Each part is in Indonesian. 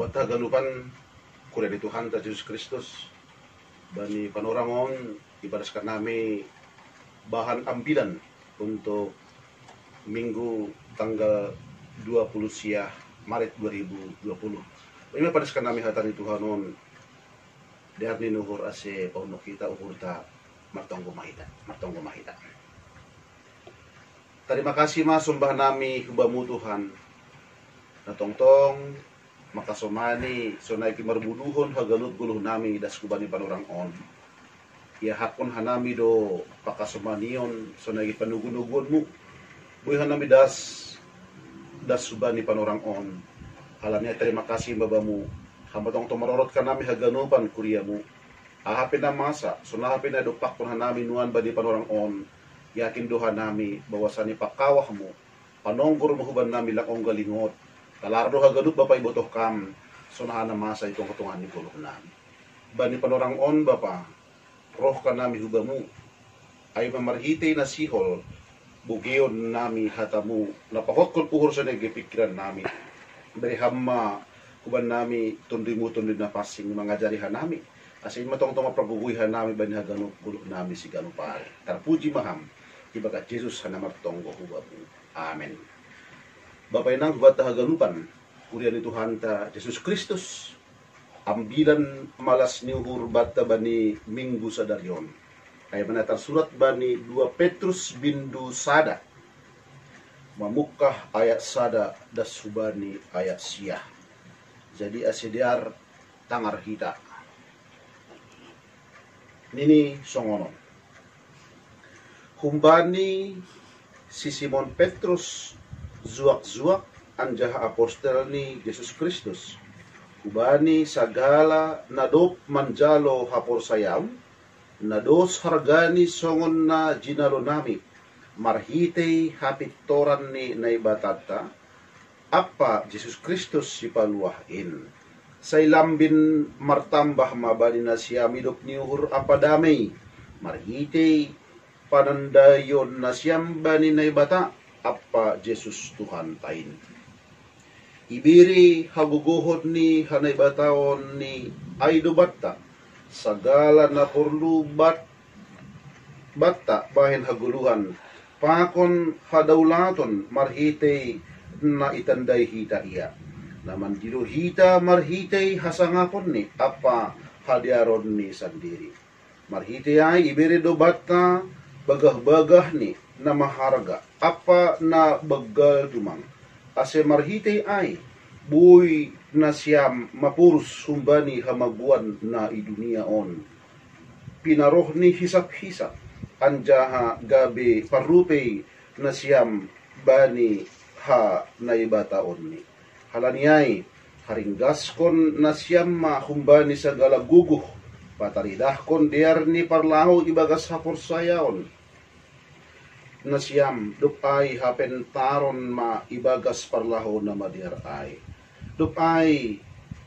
Buat tagalupan kuliah di Tuhan ta Yesus Kristus bani panorangon ibaratkan nami bahan ambilan untuk Minggu tanggal 20 siah Maret 2020. Ini padaskan nami hatari Tuhanon diarni nuhur ase ono kita uhur ta martonggo mahita. Terima kasih mas sumbah nami hubamu Tuhan. Natongtong makasomani sonai kimarbuduhon hagalut guluh nami das kubani panurang on. Ya hakon hanami do pakasomanion sonai panugun-nugunmu. Buy hanami das subani panurang on. Halanya terima kasih babamu. Hambatong tomarorot ka nami haganupan kuriamu. Ahapin na masa, sunahapin na dupak pun hanami nuan bani panurang on. Yakin doha nami bahwasanya pakawah mo panonggor mo huban nami lakong galingot. Kalardo hagadup bapay botoh kam sunahan na masa itong katungan ni pulok nami. Bani panorang on bapa roh ka nami hubamu ay mamarhite na sihol bugiyon nami hatamu napakot puhur sa nagipikiran nami. Bari hamma huban nami tundi na pasing mangajarihan nami. Asin matong-tong mapraguguihan nami bani haganup pulok nami si ganupare. Tarpuji maham ibagat Jesus hanamartonggo hubamu. Amen. Bapak nang hubat haganupan kurian ni Tuhan ta Jesus Kristus ambilan malas ni uhur bata bani minggu sadaryon ay manatar surat bani 2 Petrus bindu sada mamukah ayat sada das subani ayat siah jadi asediar tangar hita nini songono humbani si Simon Petrus zuak-zuak anjaha apostel ni Jesus Kristus. Ubani sagala nadop manjalo hapor sayam, nados hargani songon na jinalo nami, marhitei hapit toran ni naibatata, apa Jesus Kristus si paluahin. Say lambin martambah mabani na siyam idop niuhur apa damay, marhitei panandayon na siyam bani naibata, apa Jesus Tuhan tain. Ibiri haguguhod ni hanay bataon ni Aido Batta sagala na perlu batta bahin haguluhan pakon hadaulaton marhitay na itanday hita iya. Naman dilo hita marhitay hasangapon ni apa hadiaron ni sandiri. Marhitay ay ibiri do batta bagah-bagah ni na maharga apa na bagal dumang ase marhitay ay buy na siyam mapurus humbani hamaguan na idunia on pinaroh ni hisap-hisap anjaha gabi parupay na siyam bani ha naibataon ni halaniyay haringgas kon na siyam ma humbani sa galaguguh pataridah kon diar ni parlaho ibagas hapor sayaon na siyam dupay hapen taron ma ibagas parlaho na madiar ay dupay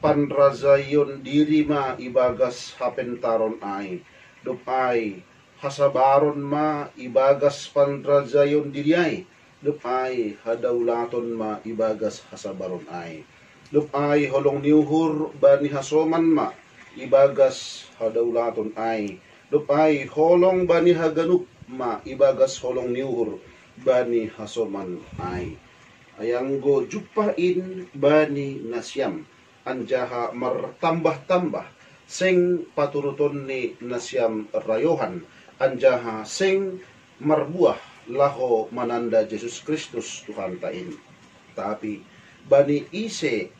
panrazayon diri ma ibagas hapen taron ay dupay hasabaron ma ibagas panrazayon diri ay dupay hadaulaton ma ibagas hasabaron ay dupay holong niuhur bani hasoman ma ibagas hadaulaton ay dupay holong bani haganup ma ibagas holong niuhur bani hasoman ay ayanggo jupain bani nasyam anjaha martambah-tambah sing paturuton ni nasyam rayohan anjaha sing marbuah laho mananda Jesus Kristus Tuhan tain tapi bani ise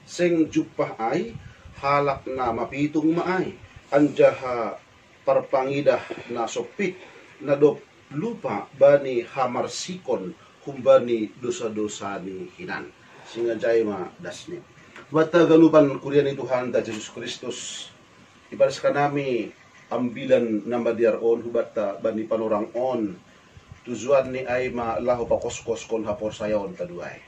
sing jupah ay halak na mapitung maay anjaha parpangidah na sopit nadop lupa bani hamarsikon humbani dosa-dosa ni hinan singa jay ma dasni bata galupan kurian ni Tuhan ta Jesus Kristus ibaras nami ambilan nambadiar on hubata bani panurang on tujuan ni ay ma laho pakos-kos kon hapor sayon taduay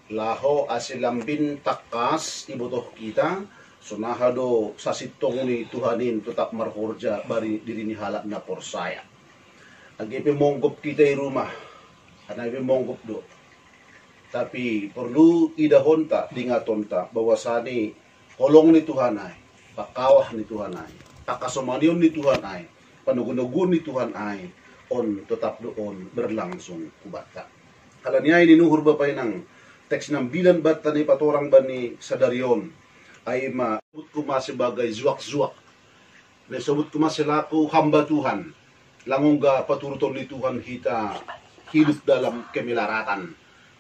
laho asilambin takas ibutoh kita sunahado sa sitong ni Tuhanin tetap marhorja bari diri ni halak na porsaya. Agi monggop kita rumah. Anay monggop do. Tapi perlu idahonta, dingatonta, bahwasani kolong ni Tuhan ay, pakawah ni Tuhan ay, pakasomanion ni Tuhan ay, panugunugun ni Tuhan ay, on tetap doon berlangsung kubata. Kalau niya ninuhur ba pa ng teks ng bilan bata ni patorang ba ni Sadarion, ay maabot ko sebagai zuak-zuak. Nasabot ko selaku hamba Tuhan, langongga paturuton ni Tuhan kita hidup dalam kemilaratan.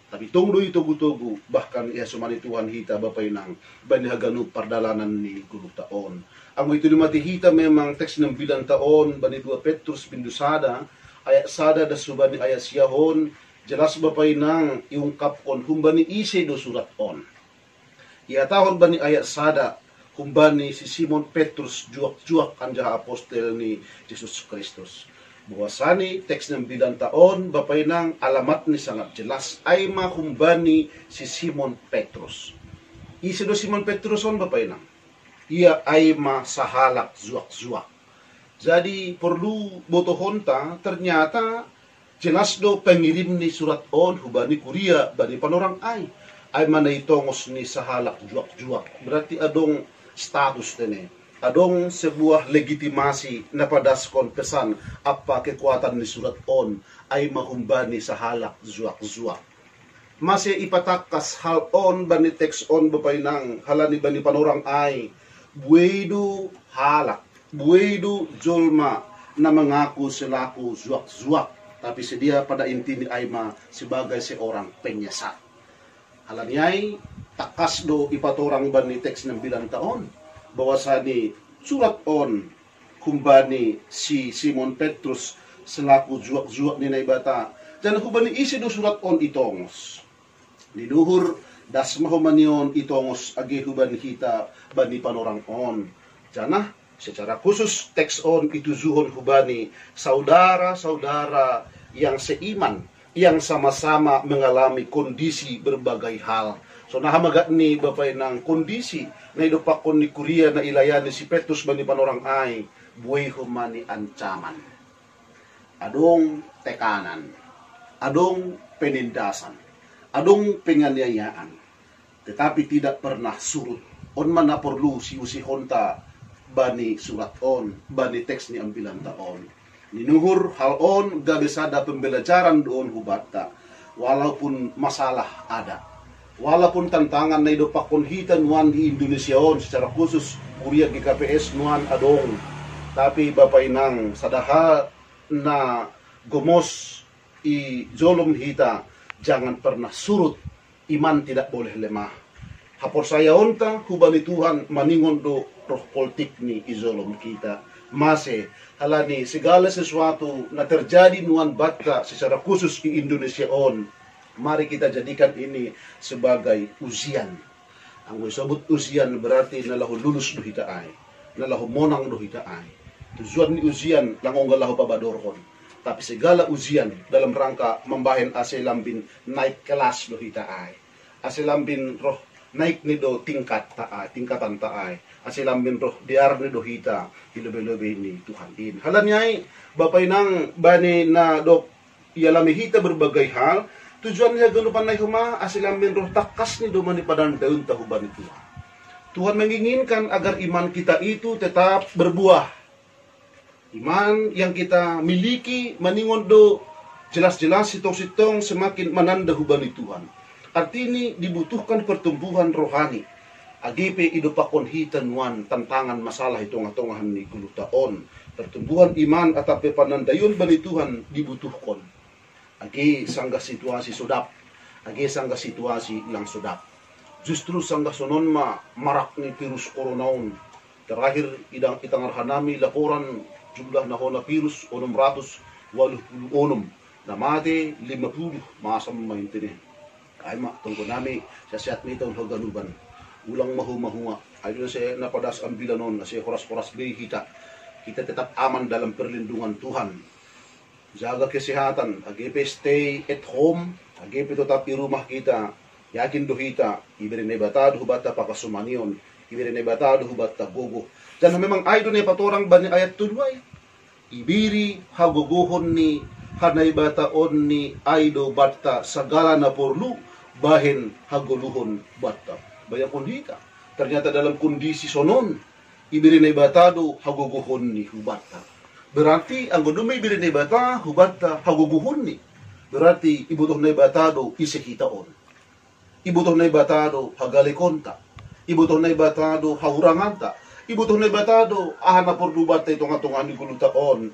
Tapi tunggu tugu-tugu, bahkan ia sumani Tuhan hita bapay ng banihaganu pardalanan ni gulug taon. Ang ito lumati hita memang teks ng bilang taon, bani 2 Petrus pindusada, ayat sada da subani ayat siyahon, jelas bapay ng iungkap on, humbani ise do surat on. Ia tahon bani ayat sada, humbani si Simon Petrus juak-juak anja apostel ni Jesus Kristus. Bahwasani teks ng bilang taon, bapay ng alamat ni sangat jelas ay mahumbani si Simon Petrus. Isi do Simon Petrus on bapay ng ia ay masahalak zuak-zuak. Jadi perlu botohonta ternyata jelas do pengirim ni surat on hubani kuria bani panorang ay manaitongos ni sahalak juak-juak. Berarti adong status tene. Adong sebuah legitimasi na padaskon pesan apa kekuatan ni surat on ay mahumbani sa halak zuak-zuak. Masih ipatakas hal on bani teks on bapay nang halani bani panorang ay buedo halak, buedo jolma na mengaku selaku zuak-zuak tapi sedia pada inti ni ay sebagai seorang penyesat. Halani ay takas do ipatorang bani teks ng bilang taon. Bahwasani surat on kumbani si Simon Petrus selaku zuak-zuak ni naibata. Dan kumbani isi do surat on itongos. Niluhur das mahomanion itongos agi huban hita bani panorang on. Janah secara khusus teks on ituzuhon hubani saudara-saudara yang seiman, yang sama-sama mengalami kondisi berbagai hal. So nahamagat ni bapay ng kondisi na idupakon ni Korea na ilayan ni si Petrus bani panorang ay buhay humani ancaman. Adong tekanan, adong penindasan, adong penganiayaan. Tetapi tidak pernah surut. On man na perlu si usihonta bani surat on, bani teks ni ambilan taon. Ninuhur hal on gabisada pembelajaran doon hubata. Walaupun masalah ada. Walaupun tantangan na idupakon hita nuan di Indonesia on secara khusus Korea GKPS nuan adong. Tapi bapay nang sadaha na gomos i jolom hita jangan pernah surut, iman tidak boleh lemah. Hapor saya onta hubani Tuhan maningon do roh politik ni izolom kita. Mase halani segala sesuatu na terjadi nuan bata secara khusus di Indonesia on. Mari kita jadikan ini sebagai ujian. Ang disebut ujian berarti nalahu lulus do hita ay, nalahu monang do hita ay. Tujuan ni ujian langong galahu pabadorhon. Tapi segala ujian dalam rangka membahen ase lambin naik kelas do hita ay. Ase lambin roh naik ni do tingkat taay, tingkatan taay. Ase lambin roh diar ni do hita hilebe-lebe ni Tuhan in. Halanyay bapay nang bani na do ialami hita berbagai hal. Tujuan niya ganupan na huma asilamin roh takas ni dumani padan daun tahuban itu. Tuhan menginginkan agar iman kita itu tetap berbuah. Iman yang kita miliki maningon do jelas-jelas sitong-sitong semakin menanda hubani Tuhan. Artinya dibutuhkan pertumbuhan rohani. Agipe idupakon hitan wan tantangan masalah hitung-hitungan ni kulutaon. Pertumbuhan iman atau panandayun bani Tuhan dibutuhkan. Agi sangga situasi sudap, agi sangga situasi lang sudap. Justru sangga sonon marak ni virus coronaon. Terakhir itang arhanami laporan jumlah na virus 686 na mati 50 masam maintinin. Ay tunggu nami sa siat nito haganuban. Ulang mahu-mahua. Ayun sa napadas ang bilanon na si horas-horas kita. Kita tetap aman dalam perlindungan Tuhan. Jaga kesehatan, agipe stay at home, agipe tetap di rumah kita, yakin do hita, iberi nebatado hubata pakasumanion, iberi nebatado hubata gogo. Dan memang ay doon ay patorang banyak ayat tulway, ibiri hagogohon ni hanaibataon ni aydo bata sagala na porlu, bahin haguluhon bata. Bayakon hita. Ternyata dalam kondisi sonon, ibiri na batado haguguhon ni hubata. Berarti ang gudumay ibiri na bata hubata haguguhon ni. Berarti ibutoh na batado isekitaon. Ibutoh na batado hagalikonta. Ibutoh na batado hauranganta. Ibutoh na batado ahana por dubata itong atungan ni kulutaon.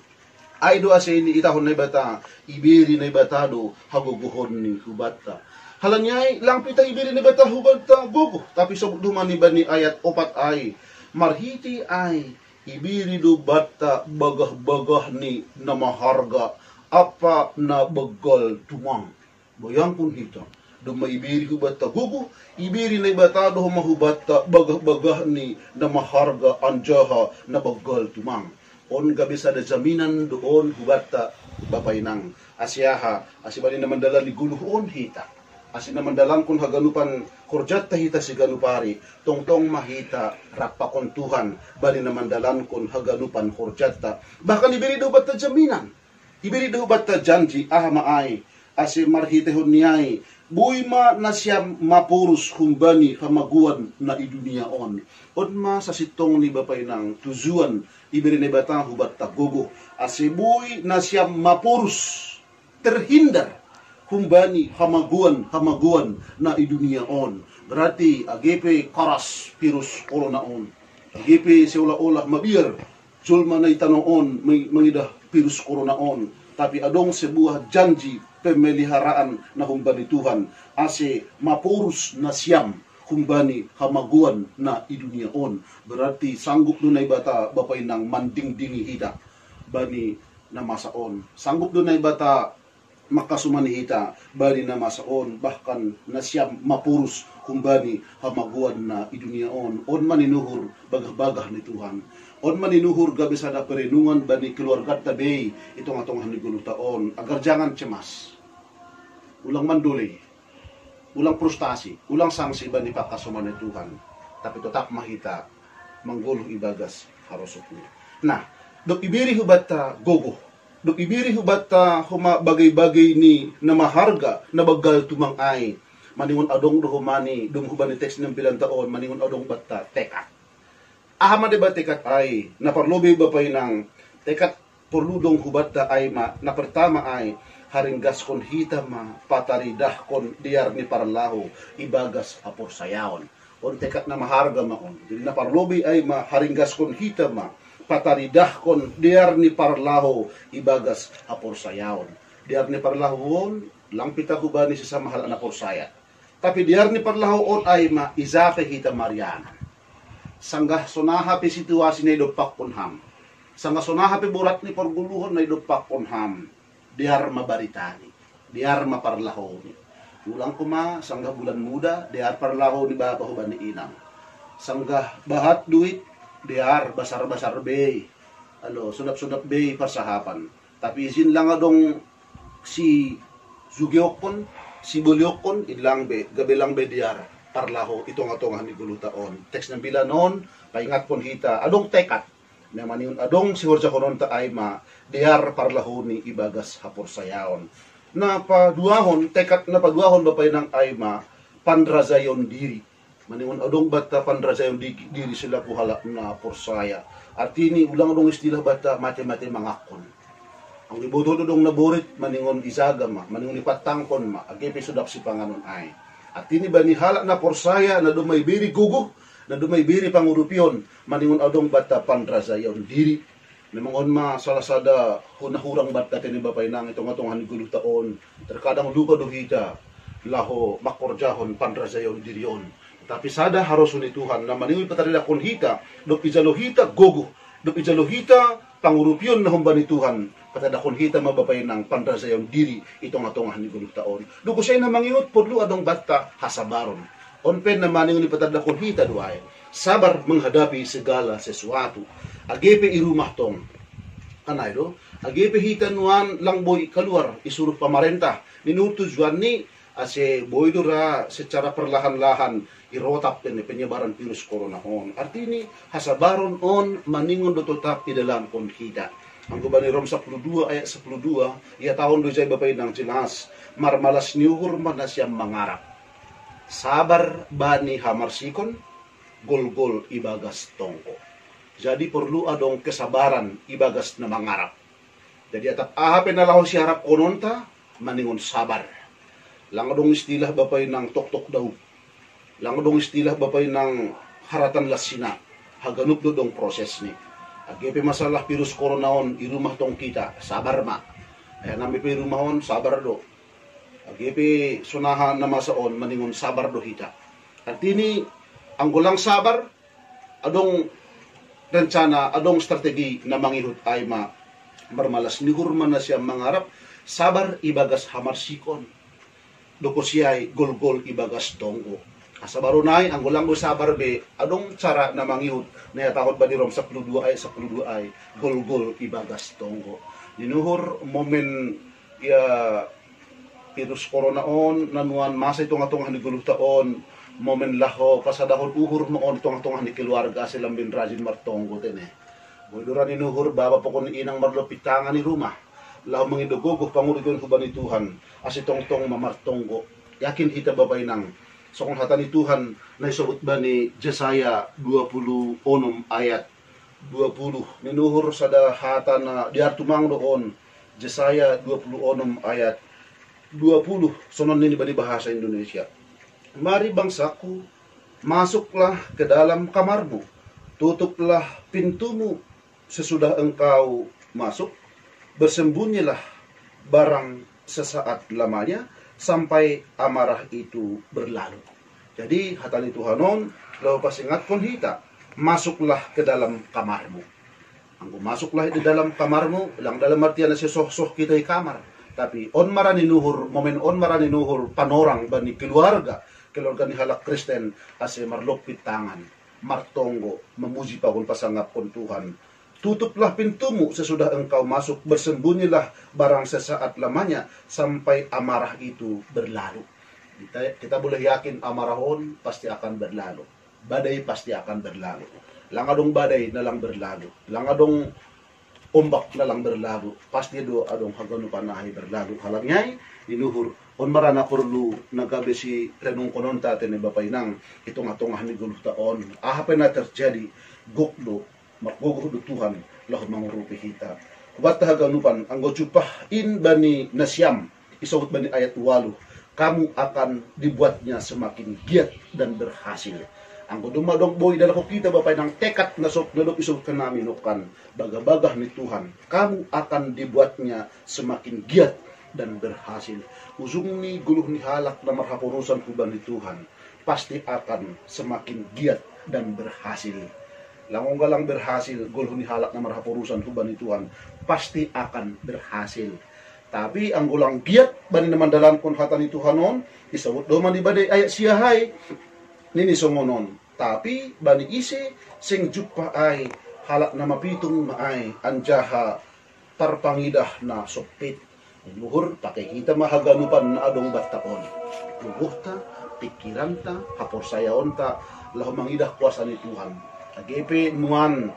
Ay do asa ini itahon na bata, ibiri na batado haguguhon ni hubata. Halanyay lang pita ibiri na bata hubata gugu. Tapi sa duman ni bani ayat 4 ay marhiti ay ibiri do bata bagah-bagah ni na maharga apa na bagal tumang. Bayang pun hita. Do maibiri hubata gugu, ibiri na batado mahubata bagah-bagah ni na maharga anjaha na bagal tumang. On gabi sa jaminan doon hubata bapay nang asyaha asibali naman dala ni guluhon hita asin naman dalang kun haganupan kurjat hita si ganupari tongtong mahita rapakon Tuhan bali naman dalan kun haganupan kurjat bahkan ibiri do bata jaminan ibiri do bata janji maay asi marhitehon niyay buima na siya mapurus humbani hamaguan na iduniaon on ma sa sitong ni bapay nang tujuan ibiri na bata hubat tagugo asibuy na siya mapurus terhindar humbani hamaguan na iduniaon berarti agepe karas virus coronaon agepe seula-olah mabir sulma na itanoon mangidah virus coronaon tapi adong sebuah janji pemeliharaan na humbani Tuhan ase mapurus na siyam humbani hamaguan na iduniaon berarti sanggup dunay bata bapay nang mandingdingi hita bani na masaon sanggup dunay bata makasumani hita bani na masaon bahkan na siyam mapurus humbani hamaguan na iduniaon on maninuhur bagah-bagah ni Tuhan on maninuhur gabi sada perenungan bani keluarga tabay itong atong haniguluh taon agar jangan cemas ulang manduli ulang frustasi, ulang sanksi bani pakasuman ni Tuhan. Tapi tetap mahita mangguluh ibagas harusuknya. Nah, dok ibiri hubata gogo. Dok ibiri hubata huma bagay-bagay ni na maharga na bagal tumang ay. Maningon adong dohumani, dum hubani teks ng bilang taon, maningon adong bata tekat. Ahama de ba tekat ay, naparlobe ba pa'y ng tekat porludong hubata ay na pertama ay haringgas kon hita ma pataridah kon diar ni parlaho ibagas apor sayaon on tekat na maharga maon dili na parlobi ay ma haringgas kon hita ma pataridah kon diar ni parlaho ibagas apor sayaon diar ni parlaho lang pita hubani sa mahal na por saya tapi diar ni parlaho on ay ma izake hita mariana sanggah sonaha pe situasi na idopak ponham sanggah sonaha pe burat ni perguluhon na idopak ponham diar mabaritani, diar maparlahoni. Ulang kuma, sanggah bulan muda, diar parlaho ni bapa huban ni inang. Sanggah bahat duit, diar basar-basar bay. Sudap-sudap bay parsahapan. Tapi izin lang adong si Zugyokon, si Bulyokon, idlang be, gabilang be diar parlaho, itong-atongan ni gulutaon. Teks ng bilanon, paingat pon hita, adong tekat. Na maningon adong si Horja konon ta ay ma diar parlahoni ibagas hapor sayaon na paduahon tekat na paduahon bapay ng ay ma pandrazayon diri maningon adong bata pandrazayon diri sila kuhala na porsaya artini ulang adong istilah bata mate-mate mangakon ang ibuto dong naborit maningon isaga ma maningon ipatangkon ma agepe sudap si panganon ay artini bani hala na porsaya na dumay biri gugug na dumay biri pangurupyon maningon adong bata pandrazayon diri namangon ma salasada hunahurang bata tini bapay nang itong haniguluh taon terkadang lupa duhita laho makorjahon pandrazayon dirion tapi sada harosun ni Tuhan na maningon patarila kon hita dok ijalohita gogo dok ijalohita pangurupyon na humba ni Tuhan patada kon hita mabapay nang pandrazayon diri itong haniguluh taon duko siya na mangingot podlo adong bata hasabaron onpen na maningon ipatada kon hita duay sabar menghadapi segala sesuatu agepe irumah tong anay do agepe hitanuan lang boy keluar isuruh pemerintah ninutujuan ni ase boy dura secara perlahan-lahan irotap ni penyebaran virus corona on artini hasabaron on maningon do tetap di dalam kon hita ang gubani Rom 12 ayat 12 ia tahun do jay bapay nang jelas marmalas niuhur man na siyang mangarap sabar bani hamarsikon, gol-gol ibagas tongko. Jadi perlu adong kesabaran ibagas na mangarap. Jadi atap ahapin na laho si harap kononta, maningon sabar. Lang adong istilah bapay ng tok-tok daw. Lang adong istilah bapay ng haratan lasina. Haganup do dong proses ni. Agepe masalah virus coronaon, irumah tong kita, sabar ma. Kaya nami pe rumahon, sabar do. Agepe sunahan na masaon, maningon sabar do hita. At ini, ang gulang sabar, adong rencana, adong strategi na mangihut ay marmalas ni hurman na siya mangarap, sabar ibagas hamarsikon. Doko siya'y gol-gol ibagas tonggo. Asa barunay, ang gulang do sabar be, adong cara na mangihut, na yatakot ba ni Rom sa kludu ay, gol-gol ibagas tonggo. Dinuhur, momen, virus corona on, nanuan masa itong atong haniguluh taon, momen laho kasadahon uhur noon tong ni keluarga silang bin rajin martonggo tene. Boyduran inuhur baba pokon inang marlopitangan ni rumah. Laho mangidogogo pangurigon huban ni Tuhan as itong mamartonggo. Yakin hita babay nang so kung hata ni Tuhan na isuot ba ni Jesaya 26 ayat 20. Ninuhur sa hata na diartumang doon Jesaya 26 ayat 20. Sonon nini ba ni bahasa Indonesia. Mari bangsaku, masuklah ke dalam kamarmu, tutuplah pintumu sesudah engkau masuk, bersembunyilah barang sesaat lamanya sampai amarah itu berlalu. Jadi hatani Tuhanon, lalu pas ingat kon hita, masuklah ke dalam kamarmu. Anggo masuklah di dalam kamarmu, lang dalam artian na soh-soh kita di kamar. Tapi on maraninuhur, momen on maraninuhur panorang bani keluarga ni halak Kristen ase marlokpit tangan, martonggo, memuji pagul pasangap kon Tuhan. Tutuplah pintumu sesudah engkau masuk, bersembunyilah barang sesaat lamanya sampai amarah itu berlalu. Kita boleh yakin amarahon pasti akan berlalu. Badai pasti akan berlalu. Langadong badai na lang berlalu. Langadong ombak na lang berlalu. Pasti do adong hagano panahi berlalu. Halangnyay, inuhur on marana perlu nagabi si renung kononta tene bapay nang itong atong haniguluh taon. Ahapay na terjadi gokdo magguguh do Tuhan lahod mangurupi hita. Kubat haganupan ang gocupah in bani nasyam isawut bani ayat 8. Kamu akan dibuatnya semakin giat dan berhasil. Ang dumadong boy dala ko kita bapay ng tekad na sok nadok isawut ka namin kan bagabagah ni Tuhan. Kamu akan dibuatnya semakin giat dan berhasil. Ujung ni guluh ni halak na marhapurusan kuban ni Tuhan pasti akan semakin giat dan berhasil. Langong galang berhasil, guluh ni halak na marhapurusan kuban ni Tuhan pasti akan berhasil. Tapi ang gulang giat bani naman dalam kon hata ni Tuhanon isawut do man ibade ayat siyahay nini songonon. Tapi bani isi sing jupa ay halak na mapitung maay anjaha tarpangidah na sopit. Luhur pakai kita mahaganupan na adong bataon. Luhurta, pikiranta, haporsayaonta, lahu mangidah kuasa ni Tuhan. Agepe nuan,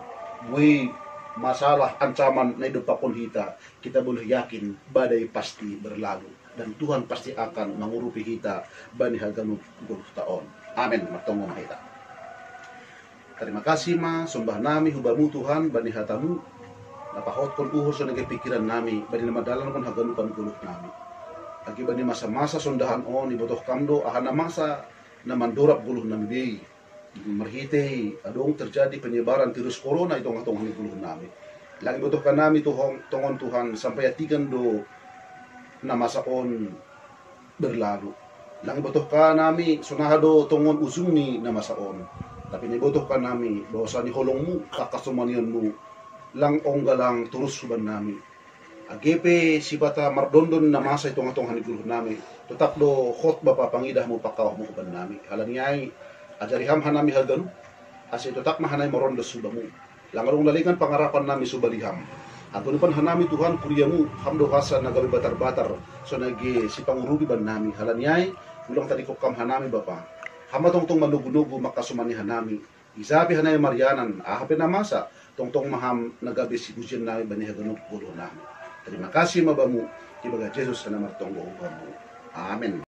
bui masalah ancaman na idupakon kita boleh yakin badai pasti berlalu. Dan Tuhan pasti akan mengurupi kita bani haganup guluh taon. Amin. Matongong kita. Terima kasih sumbah nami hubamu Tuhan bani hatamu. Napahot kon uhur sa pikiran nami, bani namadalan kon haganupan guluh nami. Agi bani masa-masa sondahan on, ibotoh kamdo, ahana masa na mandorap guluh nami day. Marhite, adong terjadi penyebaran virus corona itong atong guluh nami. Lagi ibotoh ka nami tongon Tuhan, sampai atigan do na masa on berlalu. Lang ibotoh ka nami, sunahado tongon usung ni na masa on. Tapi nibotoh ka nami, bahwa sa ni holong mo, kakasumanian mo, lang onggalang turus suban nami. Agepe si bata mardondon na masa itong atong haniguluh nami. Tetap do hot bapa pangidah mo pakawah mo kuban nami. Halangnyay ajariham hanami halganu. Asi tetap mahanay morondo subamu. Langarong lalingan pangarapan nami subaliham. Ato pan hanami Tuhan kuriyamu hamdo hasa nagabi batar-batar so nagi si pangurubi ban nami. Halangnyay ulang tadi kokam hanami bapa. Hama tongtong manugu-nugu makasumani hanami. Isabi hanay Marianan ahapin na masa tongtong maham nagabi si Gusian namin bani haganup gulo namin. Terima kasih mabamu, ibaga Jesus na martonggo ubamu. Amen.